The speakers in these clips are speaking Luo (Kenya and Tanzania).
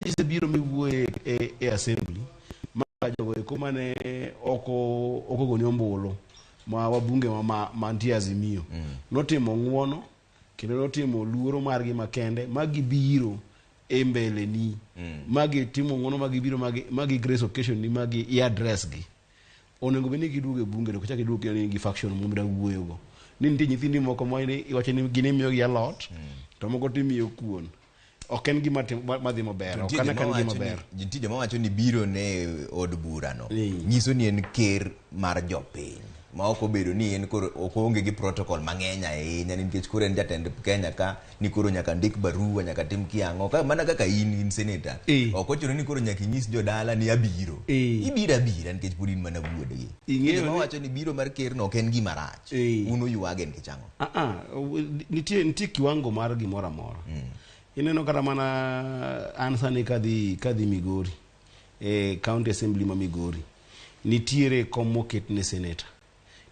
judges biro miwuoye e assembly ma jogo eko mane oko goni ombulu ma wabunge mantie Azimio notimo ng'uono kendo notimo luoro margi makende magibiro e mbele ni magi timo ng'uono magibiro magi grace occasion ni magi i address gi onego beni giduogo e bunge ko chaki duogo ni gi faction mo mira wuoyogo ni nitie nyithindi moko ma iwacho ni gini miyo gi alot to moko timiyo kuon ok en gima madhi maber ok en gima maber nitie joma wacho ni biro ne od bura no nyiso ni en ker mar jopiny ma ok obedo ni en koro ok onge gi protocol mang'eny ahinya nikech koro en jatend Kenya ka ni koro nyaka ndik barua nyaka tim kiang'o ka mana kaka in seneta ok ochuno ni koro nyaka inyis jodala ni abiro ibiro abira nikech pod in mana wuodgi joma wacho ni biro mar ker no ok en gima rach uno yuage nikech ang'o nitie kiwango mar gimoro amora ineno kata mana an sani kadhi Migori county assembly ma Migori nitiere komoket ne seneta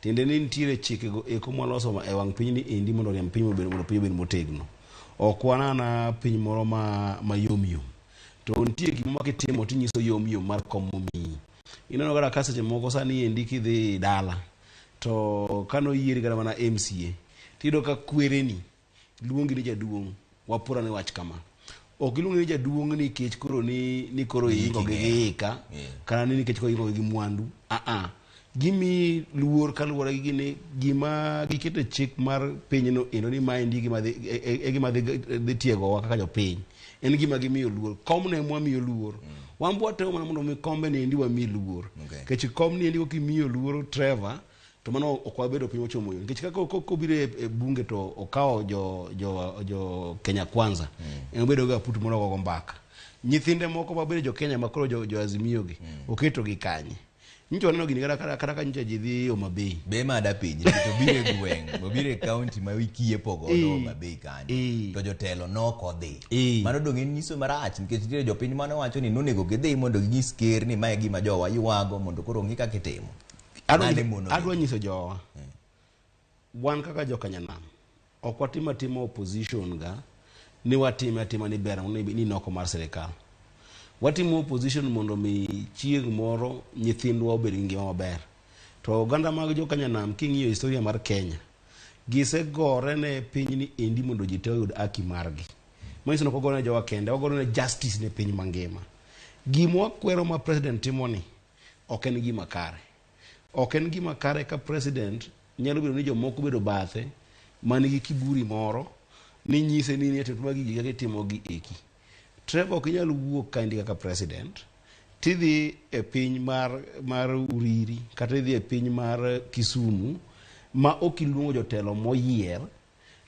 tende ni nitiere chikego eko mwaloso e wang' piny ni endi mondo riam piny mondo piny obed motegno ok wanana piny moro ma yom to nitie gima kitimo tinyiso yom mar kom momiyi ineno kata ka seche moko sani endi kidhi dala to kano yieri kata mana MCA tido ka kwereni luongi ni jaduong' wapura ne wach kama ok iluongi ni jaduong' ni kech koro ni koro ingo gi kana ni kech koro ingo gi mwandu gimi luor kaluwore gi gima gikete chik mar pinyno eno ni maendi gima dhi tiego kaka jopiny en gima gimiyo luor kom ne mwamiyo luor wambwa teo mana mondo mi kombe ni endi wamiyo luor kech kom ni endi okimiyo luor Trevor to mano ok wabedo piny ochomo yo nikech kaka kobiro e bunge to okawo jo Kenya Kwanza en obedo ga putu moro go mbaka nyithinde moko mabedo jo Kenya makoro jo Azimio gi oketo gi kanye ncho neno gini kata ka ncho jidhi Homabay be mada piny to bire gweng bire county ma wikie pogodo Homabay kanyo to jotelo noko dhi mano dong en nyiso marach nikech nitie jopiny mane wacho ni nonego gidhi mondo ginyis ker ni mae gima jowa yuago mondo koro ng'i kaka itimo adwa nyiso jowa wan kaka jo Kanyanam ok watimo opposition ga ni watime atima ni ber ni noko mar serikal watimo opposition mondo mi chieg moro nyithindwa obed gi ngima maber to oganda mag jo Kanyanam king'iyo historia mar Kenya gisegore ne piny ni endi mondo ji te oyud haki margi manyiso no kogone jowa kende ogore ne justice ne piny mangima gima wakwero ma president timoni ok en gima kare ok en gima kare ka president nyalo bedo ni jomoko bedo bathe manigi kiburi moro ni nyise ni ne tetuma gigi kaka timo gi eki Trevor ok inyalo wuok kandi kaka president tidhi e piny mar Uriri kata idhi e piny mar Kisumu ma ok iluongo jotelo moyier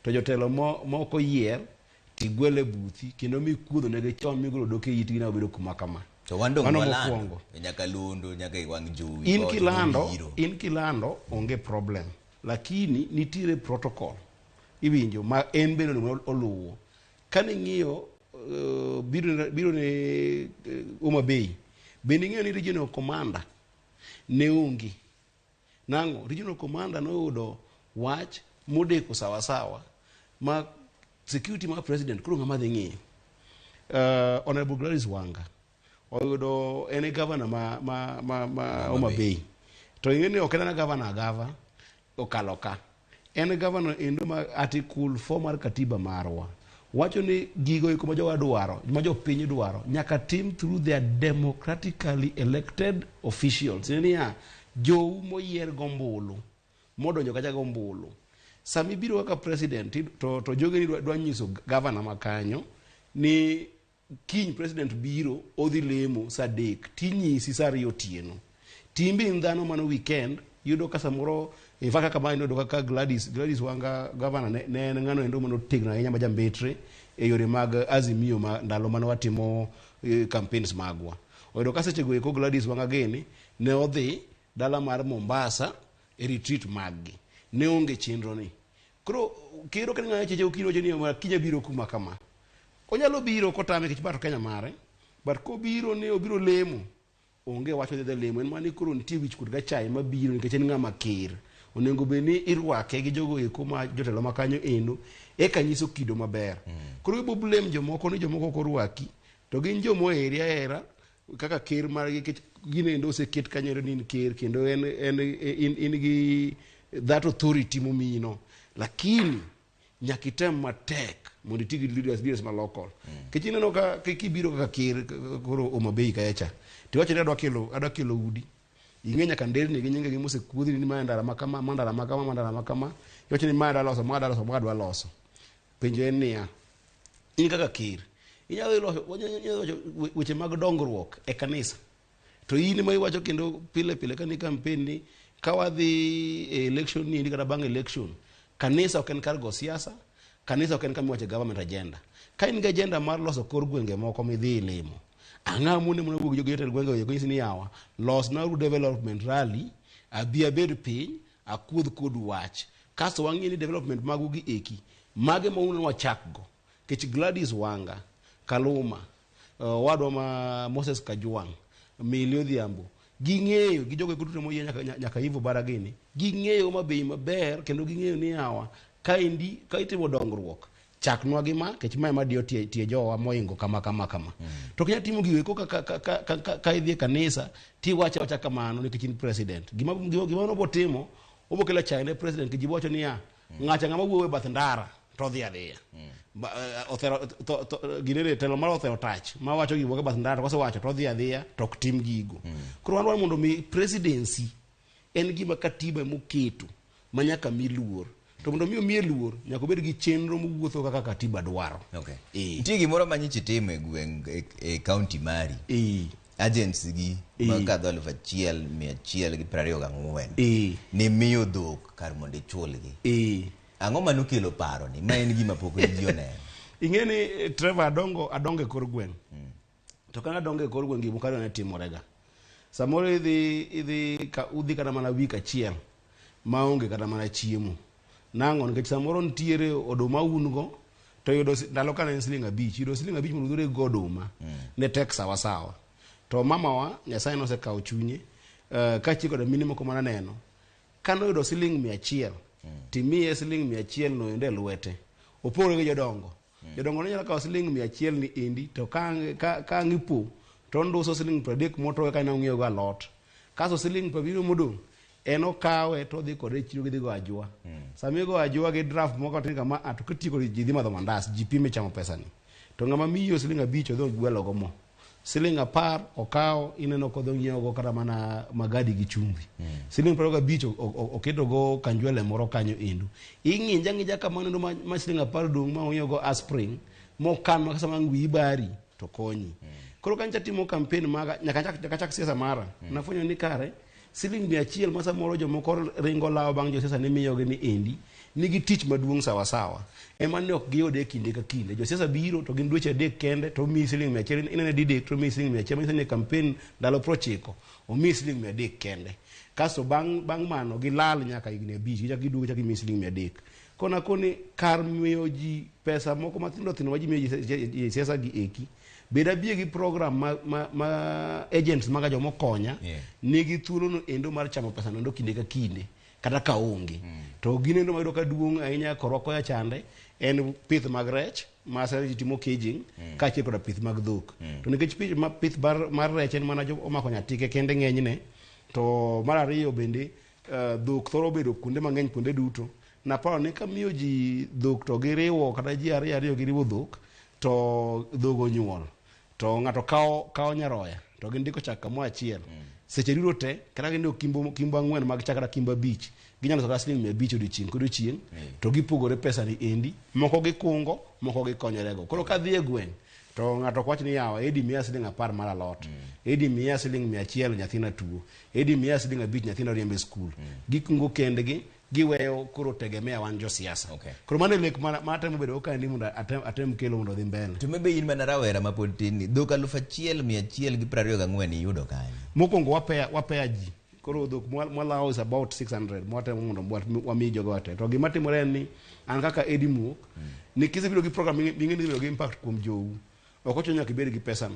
to jotelo moko yier tigwele buthi kendo mikuodho negi chon migolo doke yitgi na obedo kuma kama to wando walando nyaka londo nyaka iwang jowi in kilando onge problem lakini nitiere protocol iwinjo ma en beno ni oluwo kane ng'iyo biro ne Homabay bende ng'iyo ni regional commander ne onge nango regional commander noyudo wach modeko sawa ma security ma president kuro ng'ama dhi ng'iyo Honorable Gladys Wanga oyudo ene governor ma Homabay to ing'eni ok en governor okaloka en governor endo ma article 4 mar katiba marwa wacho ni gigo iko ma jowa dwaro ma jopiny dwaro nyaka tim through their democratically elected officials ya jou moyier gombulu modonjo kacha gombulu sami biro kaka president to jogeni dwa nyiso governor makanyo ni kiny president biro odhi lemo sadek tinyisi sari otieno timbi ndano mano weekend yudo ka samoro ifaka kama ino kaka Gladys Wanga governor ne ngano endo mono tegna ahinya ma jambetre e yore mag Azimio ma ndalo mano watimo campaigns magwa oyudo ka seche go eko Gladys Wanga geni ne odhi dala mar Mombasa e retreat maggi ne onge chenro ni koro kiro kan ng'ache je okino je ni ma kinya biro kuma kama onyalo biro kotame kich bato Kenya mare but ko biro ne obiro lemo onge wacho de lemo en mani koro nitie wich kod gachai mabiro nikech en ng'ama ker onengo beni irwake gi jogo eko ma jotelo makanyo endo eka nyiso kido maber koro ibo blame jomoko ni jomoko korwaki to gin jomo era kaka ker mar gine ndo oseket kanyo ni ker kendo in gi that authority momino, lakini nyakitem matek mondo tigi leaders ma local kech ineno ka kibiro kaka ker koro Omabei kaecha tiwacho ni adwa kelo udi ing'enya ka ndelni gi nyinge gi mosekudhi ni mandara makama iwacho ni madwa loso penjo en niya in kaka ker inyalo loso weche mag dongruok e kanisa to in ma iwacho kendo pile ka ni campaign ni kawadhi election ni kata bang election kanisa ok en kar go siasa, kanisa ok en kama wacho government agenda. Ka in ga agenda mar loso kor gwenge moko midhi limo, ang'a mune wuok jogo yotel gwenge yo kisi ni yawa los na development rally abi abed piny akuodh kod wach kasto wang'i ni development magu gi eki mage ma uno wachakgo kech Gladys Wanga Kaluma wadwa ma Moses Kajwang Milio Dhiambo ging'eyo gi jogo kuduto moyie nyaka Ivo Baragini ging'eyo Omabei maber kendo ging'eyo ni yawa ka itimo dongruok chaknwa gi ma kech ma dio tie jowa moingo kama to kinya timo giwe ko ka idhi kanisa ti wacha kamano ni kichin president gima no botimo obokela chine president ki jibocho ni ya ng'acha ng'ama wuowe bath ndara to dhi adhiya ginere telo mar othero tach ma wacho gi wuowe bath ndara kose wacho to dhi adhiya to ok tim gigo koro wan mondo mi presidency en gima katiba moketo manyaka miluor to mondo mi luor nyaka bed gi chenro mowuotho kaka katiba dwaro. Okay. Nitie gimoro manyichi timo e gweng e county mari. Agency gi makadho 1,124 ni miyo dhok kar mondo ichulgi. Ang'o manokelo paro ni ma en gima pok ji oneno? Ing'eni Trevor adongo e kor gweng. To kana adongo e kor gweng gimo kare ne timorega. Samoro idhi kata mana wik achiel maonge kata mana chiemo. Nango nikech samoro ntiere oduma ungo to yudo ndalo kana siling 5 yudo siling 5 mondo dure godoma ne tek sawa to mama wa Nyasaye no se kawo chunye ka chiko da minimo ko mana neno kano yudo siling 100 timiye siling 100 no ende lwete opore gi jodongo no nyala kawo siling 100 ni endi to ka ngipo to nduso siling 30 moto ka na ng'iyo go alot kaso siling 70 modong eno kawe to dhi kode chiro gidhi go ajwa samigo ajwa gi draft moko tin kama atukitiko ji dhi madho mandas ji pime chamo pesa ni to ngama miyo siling 5 odho gwelo go mo siling 10 okawo ineno ko dho nyiewo go kata mana magadi gi chumbi siling 25 oketo go kanjwele moro kanyo indu ing'inja kamano ndo ma siling 10 dong ma ong'iyo go aspirin mo kan ma sama ngwi bari to konyi koro kancha timo campaign maga nyaka chak siasa mara nafunyo ni kare siling 100 masa moro jomoko ringo lao bang josiasa ne miyo gi ni endi nigi tich maduong' sawa ema ne ok giyode kinde ka kinde josiasa biro to gin dweche adek kende to mi siling 100 inene didek to mi siling 100 ma ne campaign dalo prochiko o mi siling 100 kende kaso bang mano gilal nyaka igni 5 gicha giduogo cha mi siling 100 kona koni kar miyo ji pesa moko mathindo ma ji miyo ji siasa gi eki beda bie gi program ma agents maga jomo konya nigi thuolo no endo mar chamo pesa no kinde ka kinde kata ka onge to ginendo mayudo ka duong' ahinya koroko ya chande en pith mag rech ma sari timo caging ka chiel koda pith mag dhok to nikech pith mar rech en mana jo omako nyatike kende ng'enyne to mar ariyo bende dhok thoro bedo kuonde mang'eny kuonde duto na paro ni ka miyo ji dhok to giriwo kata ji ariyo giriwo dhok to dhogo nyuol to ng'ato kawo nyaroya to gindiko chak kamo achiel seche duto te kata gindo kimbo ang'wen mag chak kata kimbo 5 ginyalo saka siling 500 odiochieng to gipogore pesa ni endi moko gikungo moko gikonyorego koro ka dhi e gweng to ng'ato kwach ni yawa Eddy miya siling 10 mar alot Eddy miya siling 100 nyathina tuo Eddy miya siling 5 nyathina riembe skul gikungo kendgi giweyo koro tegemea wan jo siasa koro mane lek matemo bedo okandi mondo atem kelo mondo dhi mbele to mebe in mana rawera mapod tin ni dhok 1,124 iyudo kanyo mokwongo wapeya ji koro dhok mwalawo is about 600 mwatemo mondo wami jogo wate to gima timore en ni an kaka Eddy Muok ni kisebedo gi program ming'eni bedo gi impact kuom jou ok ochuno nyaka ibed gi pesa no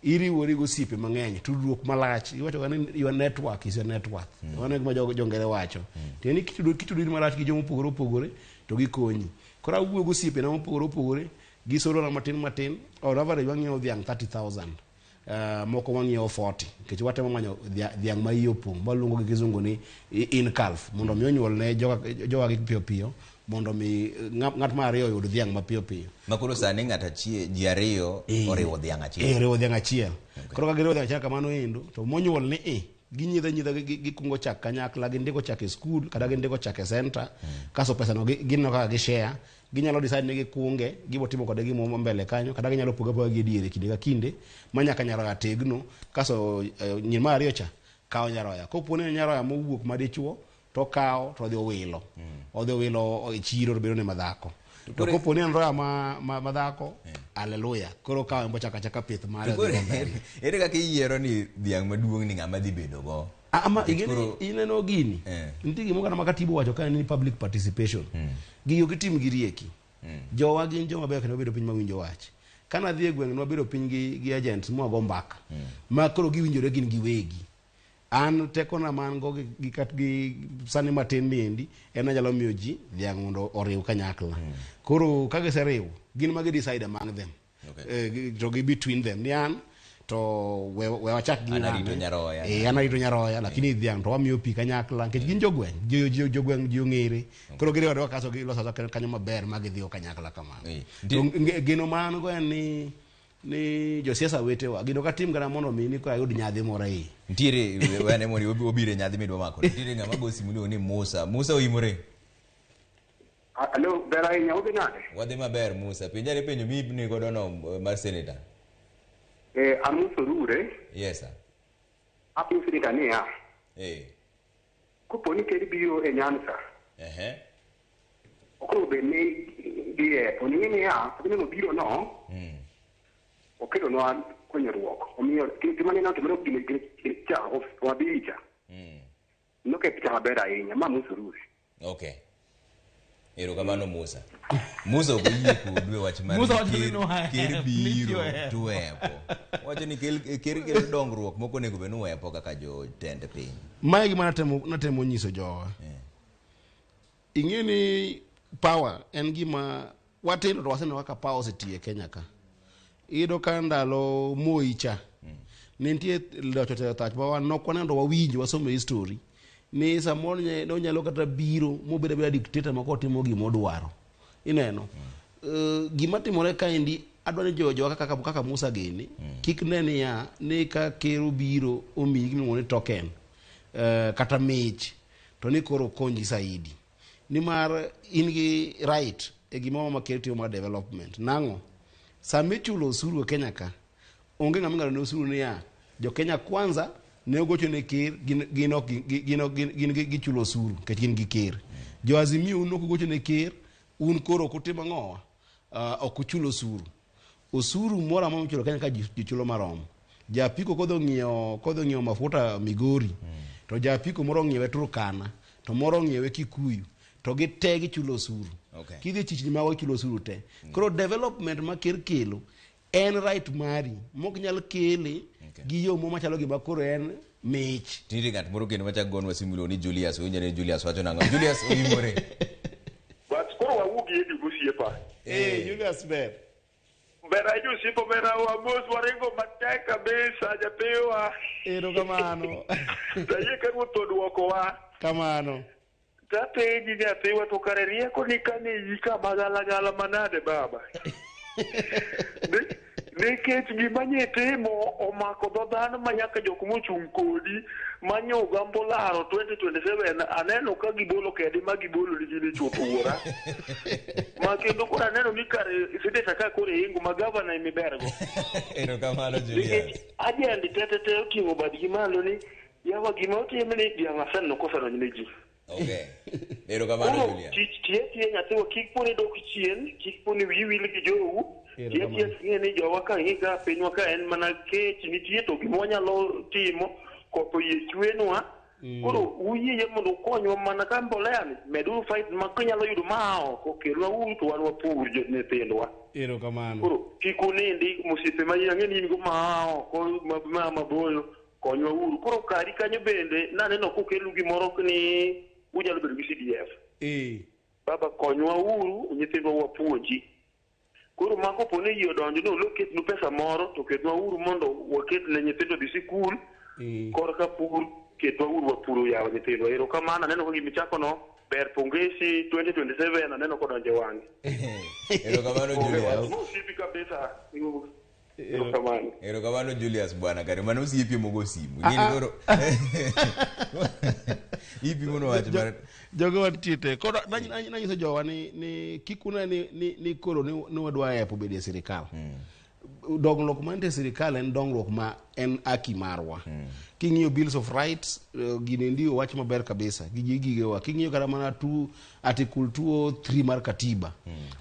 iriwori go sipe mang'eny tudruok malach iwacho ni your network is your net worth wane gima jongere wacho teni kitudori malach gi jomo opogore to gikonyi koro awuoyo go sipe na opogore gisolo na matin or average wang'iewo dhiang' 30,000 moko wang'iewo 40 nikech watemo manyo dhiang' ma iye opong' waluongo gi kizungu ni in calf mondo mi onyuol ne joga gi piyo mondo mi ng'at mar ariyo oyud dhiang' mapiyo. Makoro sani ng'at achiel ji ariyo oriwo dhiang' achiel. Oriwo dhiang' achiel. Koro ka giriwo dhiang' achiel kamano endo to monyuol ni ginyidha gikungo chak kanyakla, gindiko chak e skul kata gindiko chak e center, kaso pesano gineno kaka gishare, ginyalo decide ni gikunge, gibo timo kode gimo mbele kanyo, kata ginyalo poga gi diere kinde ka kinde manyaka nyaroya tegno, kaso nyir mar ariyo cha kawo nyaroya. Kopo ni nyaroya mowuok madichuo to kawo to odhi owilo. Odhi owilo e chiro to bedo ne madhako. To kopo ni nyaroya madhako, haleluya. Koro kawo mbo chaka pith mare. Ere kaka iyiero ni dhiang' maduong' ni ng'ama dhi bedo go? Ama ineno gini. Nitie gimo kana makatibo wacho ka ni public participation. Giyo gitim girieki. Jowa gin joma beyo kendo bedo piny mawinjo wach. Kana dhi e gweng' nwa bedo piny gi agents mwago mbaka. Ma koro giwinjore gin giwegi. An teko na mango gi sani matin niendi en anyalo miyo ji dhiang' mondo oriw kanyakla. Koro ka giseriw gin ma decide among them. To gi between them ni an to we wachak gi anarito nyaroya. Anarito nyaroya lakini dhiang' to wamiyo pi kanyakla nikech gin jogweng' jogweng' ji ong'ere. Koro giriwore kaso giloso kanyo maber ma gidhiyo kanyakla kamano. To gino man go en ni josiasa wetewa gino katim gara mondo mi ni ko ayud nyadhi moro i ntiere wane mori obire nyadhi midwa mako ntiere ng'ama gosi mulo ni Musa oimore. Hello, bera inya udi nade? Wadhi maber Musa, pinjare penjo mi ni godo no mar Seneta. Amuso rure. Yes sir. Api Seneta ni ya. Kupo ni kedi biro e nyansa. Okoro be ni die poni ni ya, poni no biro no. Okero no kwenye ruoko. Omiyo kimani na tumero cha wabicha. No ke picha mabera inya mamuso rure. Okay. Ero kamano Musa okoyie kodwe wach mar ker biro tuwepo wacho ni ker dongruok moko nego be nuwepo kaka jo tend piny. Mae gima natemo nyiso jowa. Ing'e ni power en gima watendo to waseno kaka power osetie Kenya ka. Iyudo ka ndalo Moi cha nitie locho tach bawa nokwanendo wawinjo wasome history ni samoro nyalo kata biro mobedo beda dictator mako timo gima odwaro. Ineno gima timore kaendi adwani jojo kaka Musa gini kik neni ya ni ka kero biro omi gima ni token kata mich to ni koro konji saidi ni mar in gi right e gima ma kero timo development nango sami chulo osuru e Kenya ka onge ng'ama ne osuru ni ya jo Kenya kwanza ne ogocho ne ker gin chulo osuru ket gin gi ker jo Azimio un ogocho ne ker un koro kutimo ng'owa ok chulo osuru mora ma chulo Kenya ka ji chulo marom. Japiko kodho ng'iewo mafuta Migori to japiko moro ng'iewe Turkana to moro ng'iewe Kikuyu to gite gichulo osuru. Kidhi chichni ma chulo osuru te. Koro development ma ker kelo en right mari mok nyal kele gi yo mo machalo gima koro en mich. Tiri ng'at moro kendo machak gonwa simulo ni Julius onyane Julius wacho nang'o Julius oimore. But koro wawuok Eddy gosiepa. Julius ber. Bera josipo bera wa mos warengo matek kabisa japewa. Kamano. Taye ka ruto duoko wa. Kamano. Tate gi japewa to kare rieko ni kane yika magala manade baba. Nikech gima nyetimo omako dhano manyaka jok mochung' kodi manyo gambo laro 2027 aneno ka gibolo kedi ma gibolo ni gini chutura ma kendo kora aneno ni kare Seneta ka kore ingo ma governor imibergo kamano Julius ajendi tete oting'o badgi malo ni yawa gima otime ni dhiang' asenno kosano ni ji. Kamano Julius tie nyathiwa kik poni dok chien kik poni wiwil gi jowu tie ni jowa ka higa pinywa ka en mana kech nitie to gima wanyalo timo kopo yie chwenwa koro uyiye mondo ukonywa mana ka mbolea ni medu fight ma kunyalo yudo maoko kelwa to wan wapur nyithindwa. Kamano. Koro kik unindi mosiepe ma yang'e ni in go maoko maboyo konywa uru. Koro kari kanyo bende naneno kokelu gimoro ni unyalo bedo gi CDF. Baba konywa uru nyithindwa wapuonji. koro mako pone yie donjo no loket nu pesa moro to ketwa uru mondo waket ne nyithindo dhi sikul korka pur ketwa uru wapuro yawa nyithindo erokamano aneno ka gimichako no ber pongesi 2027 aneno kodonje wang'e erokamano Julius osipi kabisa erokamano Julius bwana kare mano osiepi mogo simu ngini koro ipi mono wacho mar jogo wantiete koro nanyiso jowa ni kikuna ni koro ni wadwa epo bedi e sirikal dongruok mantie sirikal en dongruok ma en aki marwa king'iyo bills of rights gine ndio wach maber kabisa gigewa king'iyo kata mana article 203 mar katiba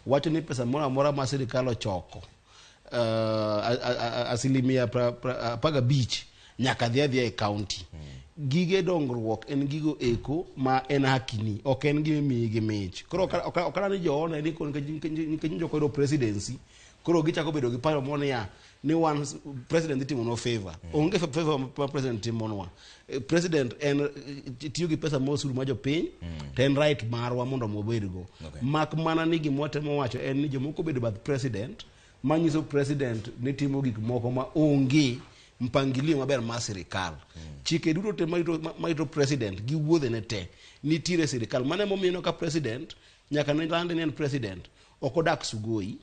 wacho ni pesa mora mora ma sirikal ochoko asilimia paga beach nyaka dhia e county gige dongruok en gigo eko ma en hakini ok en gime migi mich koro okara ni joona ni kon kenjo ko presidency koro gichako bedo gi paro mone ya ni one president timo no favor onge favor ma president timo no president en tiyo gi pesa mosuru ma jo piny ten right marwa mondo mobedgo mak mana ni gimotemo wacho en ni jomoko bedo bath president manyiso president ni timo gik moko ma onge mpangilio maber ma sirikal chike duto te maito president gi wuodhe ne te nitire sirikal mane momieno ka president nyaka ne lande ni president okodak sugoi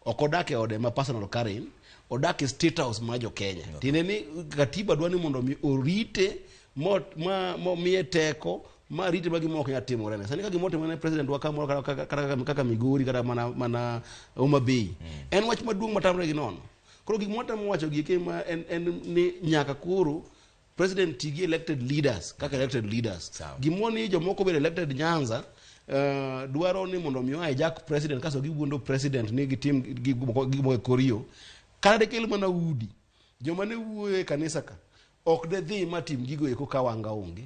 okodak e ode ma personal Karen odak e state house ma jo Kenya tine ni katiba dwani mondo mi orite mo miye teko ma rite bagi moko ya timore ne sani ka gimote mane president wa kamoro kaka Migori kata mana Homa Bay en wach maduong' matamre gi nono koro gimote mo wacho gi kema en ni nyaka koro president tigi elected leaders kaka elected leaders gimoni jomoko be elected Nyanza duaro ni mondo mi wa jack president kaso giwuondo president ni gitim gibo korio kala de kel mana udi joma ne wuoye kanisa ka ok de dhi matim gigo eko ka wanga onge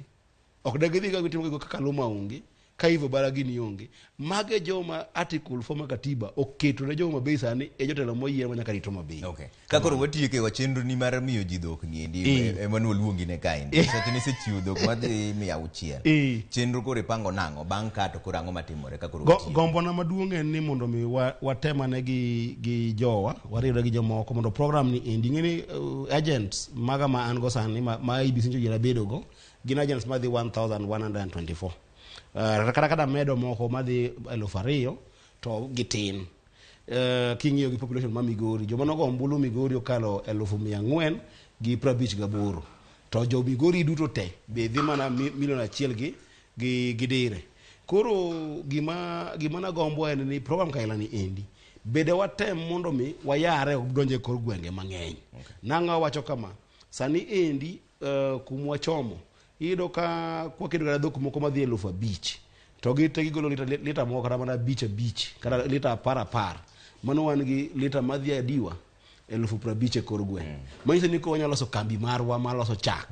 ok de dhi ka gitim gigo kaka luma onge ka hivyo bara gini onge mage joma article forma katiba oketo ne joma be sani e jotelo moyier manyaka rito mabe okay kakoro watiyo ke wachenro ni mar miyo ji dhok ni endi Emmanuel luongi ne kaendi seche ni sechiwo dhok madhi 600 chenro kore pango nango bang' kato korango matimore kakoro watiyo gombo na maduong' en ni mondo mi watemane gi jowa wariwre gi jomoko mondo program ni endi ng'eni agents maga ma an go sani ma ibisinjo jira bedogo gin agents madhi 1124 kata medo moko madhi 2,000 to gitin king'iyo gi population ma Migori joma nogo ombulu Migori okalo 1,400 gi 58 to jo Migori duto te be dhi mana milion achiel gi dire koro gima na gombo en ni program kaila ni endi bede watem mondo mi wayare donje kor gwenge mang'eny nanga wacho kama sani endi kumwa chomo ido ka kwa kido kada dhok moko madhi 5,000 to gite gigolo lita moko kata mana beach kata lita par mano wan gi lita madhi adiwa 50,000 kor gweng manyiso ni ko wanyalo loso kambi marwa ma loso chak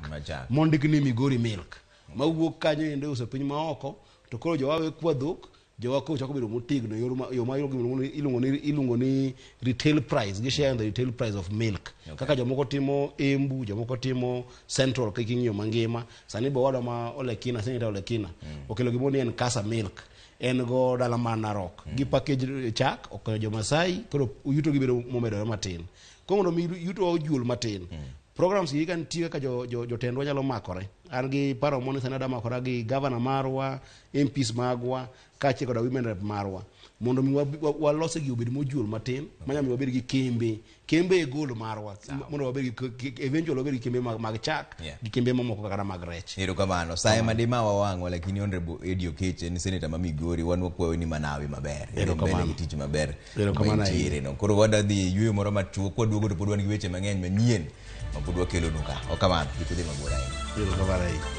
mondik ni Migori milk mawuok kanyo ende uso piny maoko to koro jowawe kwa dhok jowa ko chako bedo motegno yo ma iluongo ni retail price gi share the retail price of milk kaka jomoko timo Embu jomoko timo Central king'yo mangima sani bo wada ma Olekina Seneta Olekina okelo gimoni en Kasa milk en go dala man Narok gi package chak okonyo jo Masai koro yuto gi bedo momedore matin ko mondo mi yuto ojuol matin programs yi kan tiyo ka jotendwa nyalo makore an gi paro moni Seneta makora gi governor marwa MPs magwa kache koda women rep marwa mondo mi walose gi obed mojuol matin manya mi wabed gi kembe e golo marwa mondo wabed gi eventually wabed gi kembe mag chak gi kembe mamoko kaka mag rech erokamano saye madima wawang'o lakini honorable Eddy Oketch ni senator ma Migori wan wakwayo ni manawi maber erokamano tich maber erokamano koro wadadhi yweyo moro machuok kwaduogo to pod wan gi weche mang'eny manyien mapod wakelo nuka okamano gitudhi mabura erokamano